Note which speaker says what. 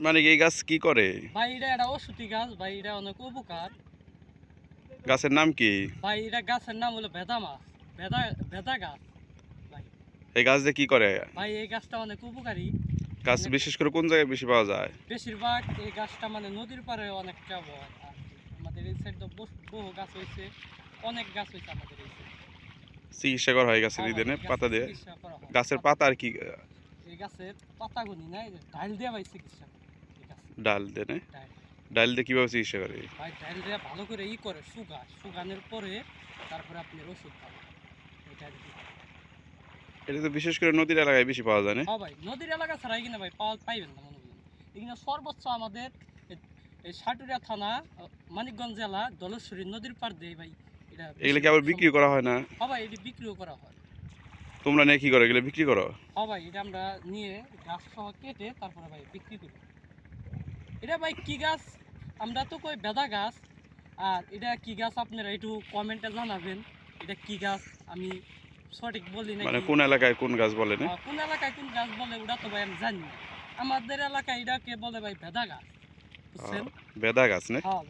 Speaker 1: মানে এই গাছ কি করে?
Speaker 2: ভাই এটা একটা ওষুধি গাছ ভাই, এটা অনেক উপকার।
Speaker 1: গাছের নাম কি?
Speaker 2: ভাই এটা গাছের নাম হলো ভেদা মাছ, ভেদা ভেদা গাছ ভাই।
Speaker 1: এই গাছ দিয়ে কি করে?
Speaker 2: ভাই এই গাছটা অনেক উপকারী।
Speaker 1: গাছ বিশেষ করে কোন জায়গায় বেশি পাওয়া যায়?
Speaker 2: বেশিরভাগ এই গাছটা মানে নদীর পাড়ে অনেকটা হয় আর কি। আমাদের এই সাইড তো বহু গাছ হয়েছে, অনেক গাছ হয়েছে আমাদের এই সাইড।
Speaker 1: চিকিৎসা করা হয় গাছের
Speaker 2: হ্যাঁ ভাই,
Speaker 1: ইদেনে
Speaker 2: এই
Speaker 1: পাতা
Speaker 2: গাছের
Speaker 1: দিয়ে?
Speaker 2: চিকিৎসা করা হয়।
Speaker 1: গাছের পাতা আর কি?
Speaker 2: এই গাছের পাতাগুনি নাই, ডাল দিয়ে ভাই চিকিৎসা করে এই গাছ।
Speaker 1: ডাল দিয়ে?
Speaker 2: ডাল
Speaker 1: ডাল দিয়ে কিভাবে চিকিৎসা করে?
Speaker 2: ভাই, ডাল দিয়ে ভালো করে করে শুকানোর পরে তারপরে আপনি ওষুধ খাবেন এই ডাল দিয়ে।
Speaker 1: এটা তো বিশেষ করে নদীর এলাকায় বেশি পাওয়া যায় না?
Speaker 2: হ্যাঁ ভাই, নদীর এলাকা ছাড়া এখানে ভাই পাইবেন না মনে করেন। এখানে সর্বোচ্চ আমাদের এই সাটুরিয়া থানা, মানিকগঞ্জ জেলা, দলেশ্বরী নদীর পাড় দিয়ে ভাই এটা।
Speaker 1: এগুলো কি আবার বিক্রি করা হয় না?
Speaker 2: হ্যাঁ ভাই, এটি বিক্রিও করা হয়।
Speaker 1: তোমরা নিয়ে কি করো, এগুলো বিক্রি করো?
Speaker 2: হ্যাঁ ভাই, এটা আমরা নিয়ে গাছ সহ কেটে তারপরে ভাই বিক্রি করি। এটা ভাই কি গাছ আমরা তো কই বেদা গাছ, আর এটা কি গাছ আপনারা একটু কমেন্টে জানাবেন। এটা কি গাছ আমি সঠিক বলি না।
Speaker 1: মানে কোন এলাকায় কোন গাছ বলে না?
Speaker 2: কোন এলাকায় কোন গাছ বলে ওটা তো ভাই আমি জানি না। আমাদের এলাকায় এটাকে বলে ভাই ভেদা গাছ, বুঝছেন?
Speaker 1: বেদা গাছ না?
Speaker 2: হ্যাঁ।